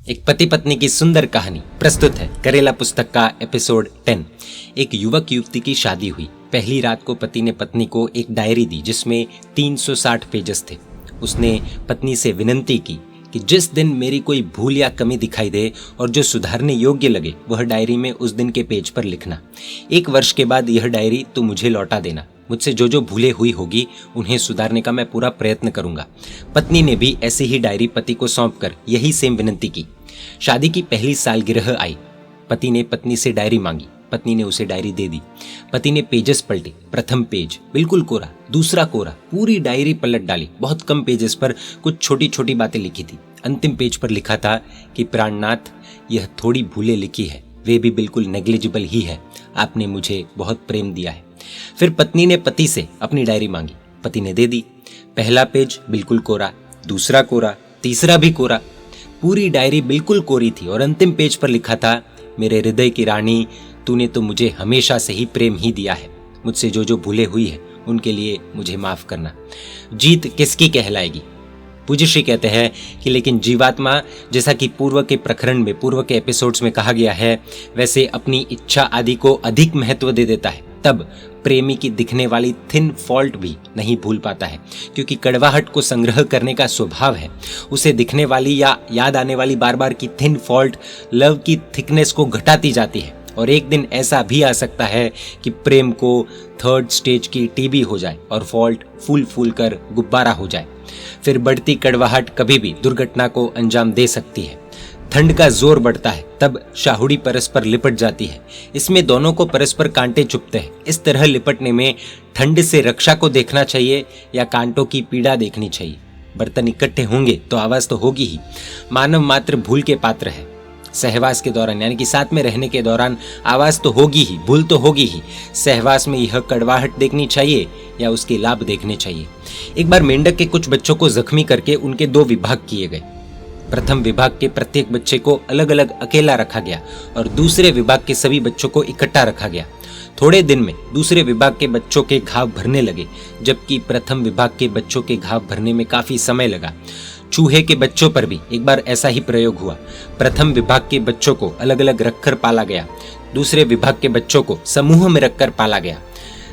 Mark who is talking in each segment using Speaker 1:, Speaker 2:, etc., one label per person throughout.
Speaker 1: एक पति पत्नी की सुंदर कहानी प्रस्तुत है करेला पुस्तक का एपिसोड 10। एक युवक युवती की शादी हुई। पहली रात को पति ने पत्नी को एक डायरी दी जिसमें 360 पेजेस थे। उसने पत्नी से विनंती की कि जिस दिन मेरी कोई भूल या कमी दिखाई दे और जो सुधारने योग्य लगे वह डायरी में उस दिन के पेज पर लिखना। 1 वर्ष के बाद यह डायरी तू मुझे लौटा देना। मुझसे जो जो भूलें हुई होगी उन्हें सुधारने का मैं पूरा प्रयत्न करूंगा। पत्नी ने भी ऐसी ही डायरी पति को सौंपकर यही सेम विनंती की। शादी की पहली सालगिरह आई। पति ने पत्नी से डायरी मांगी। पत्नी ने उसे डायरी दे दी। पति ने पेजेस पलटे। प्रथम पेज बिल्कुल कोरा, दूसरा कोरा, पूरी डायरी पलट डाली। बहुत कम पेजेस पर कुछ छोटी छोटी बातें लिखी थी। अंतिम पेज पर लिखा था कि प्राणनाथ, यह थोड़ी भूलें लिखी है, वे भी बिल्कुल नेग्लिजिबल ही है। आपने मुझे बहुत प्रेम दिया है। फिर पत्नी ने पति से अपनी डायरी मांगी। पति ने दे दी। पहला पेज बिल्कुल कोरा, दूसरा कोरा, तीसरा भी कोरा, पूरी डायरी बिल्कुल कोरी थी और अंतिम पेज पर लिखा था, मेरे हृदय की रानी, तूने तो मुझे हमेशा से ही प्रेम ही दिया है। मुझसे जो जो भूलें हुई है उनके लिए मुझे माफ करना। जीत किसकी कहलाएगी? पूज्य श्री कहते हैं कि लेकिन जीवात्मा, जैसा कि पूर्व के प्रकरण में, पूर्व के एपिसोड्स में कहा गया है, वैसे अपनी इच्छा आदि को अधिक महत्व दे देता है। तब प्रेमी की दिखने वाली थिन फॉल्ट भी नहीं भूल पाता है, क्योंकि कड़वाहट को संग्रह करने का स्वभाव है। उसे दिखने वाली या याद आने वाली बार बार की थिन फॉल्ट लव की थिकनेस को घटाती जाती है। और एक दिन ऐसा भी आ सकता है कि प्रेम को 3rd स्टेज की टीबी हो जाए और फॉल्ट फूल फूल कर गुब्बारा हो जाए। फिर बढ़ती कड़वाहट कभी भी दुर्घटना को अंजाम दे सकती है। ठंड का जोर बढ़ता है, तब शाहुड़ी परस्पर लिपट जाती है। इसमें दोनों को परस्पर कांटे चुभते हैं। इस तरह लिपटने में ठंड से रक्षा को देखना चाहिए या कांटों की पीड़ा देखनी चाहिए। बर्तन इकट्ठे होंगे तो आवाज तो होगी ही। मानव मात्र भूल के पात्र है। सहवास के दौरान यानी कि साथ में रहने के दौरान आवाज तो होगी ही, भूल तो होगी ही। सहवास में यह कड़वाहट देखनी चाहिए या उसके लाभ देखने चाहिए। एक बार मेंढक के कुछ बच्चों को जख्मी करके उनके 2 विभाग किए गए। प्रथम विभाग के प्रत्येक बच्चे को अलग अलग अकेला रखा गया और दूसरे विभाग के सभी बच्चों को इकट्ठा रखा गया। थोड़े दिन में दूसरे विभाग के बच्चों के घाव भरने लगे, जबकि प्रथम विभाग के बच्चों के घाव भरने में काफी समय लगा। चूहे के बच्चों पर भी एक बार ऐसा ही प्रयोग हुआ। प्रथम विभाग के बच्चों को अलग अलग रखकर पाला गया, दूसरे विभाग के बच्चों को समूह में रखकर पाला गया।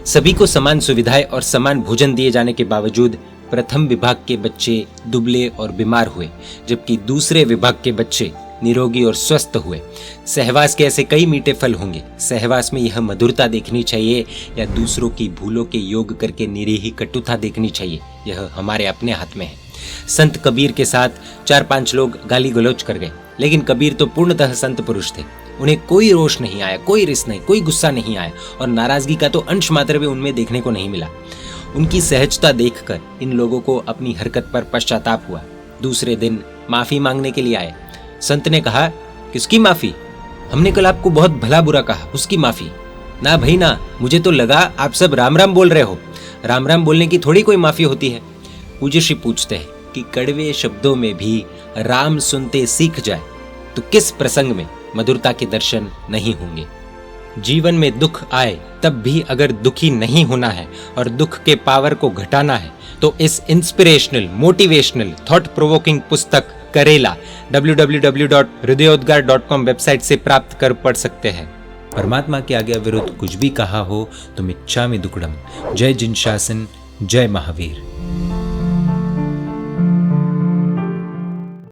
Speaker 1: सभी को समान सुविधाएं और समान भोजन दिए जाने के बावजूद प्रथम विभाग के बच्चे दुबले और बीमार हुए, जबकि दूसरे विभाग के बच्चे निरोगी और स्वस्थ हुए। सहवास के ऐसे कई मीठे फल होंगे। सहवास में यह मधुरता देखनी चाहिए या दूसरों की भूलों के योग करके निरीही कटुता देखनी चाहिए, यह हमारे अपने हाथ में है। संत कबीर के साथ 4-5 लोग गाली गलौज कर गए, लेकिन कबीर तो पूर्णतः संत पुरुष थे। उन्हें कोई रोष नहीं आया, कोई रिस नहीं, कोई गुस्सा नहीं आया और नाराजगी का तो अंश मात्र भी उनमें देखने को नहीं मिला। उनकी सहजता देखकर इन लोगों को अपनी हरकत पर पश्चाताप हुआ। दूसरे दिन माफी मांगने के लिए आए। संत ने कहा, किसकी माफी? हमने कल आपको बहुत भला बुरा कहा, उसकी माफी? ना भाई ना, मुझे तो लगा आप सब राम राम बोल रहे हो। राम राम बोलने की थोड़ी कोई माफी होती है। पूज्य श्री पूछते हैं कि कड़वे शब्दों में भी राम सुनते सीख जाए तो किस प्रसंग में मधुरता के दर्शन नहीं होंगे? जीवन में दुख आए तब भी अगर दुखी नहीं होना है और दुख के पावर को घटाना है तो इस इंस्पिरेशनल, मोटिवेशनल, थॉट प्रोवोकिंग पुस्तक करेला www.hridayoddgar.com वेबसाइट से प्राप्त कर पढ़ सकते हैं। परमात्मा के आज्ञा विरुद्ध कुछ भी कहा हो तो मिच्छामि दुक्कडम। जय जिन शासन, जय महावीर।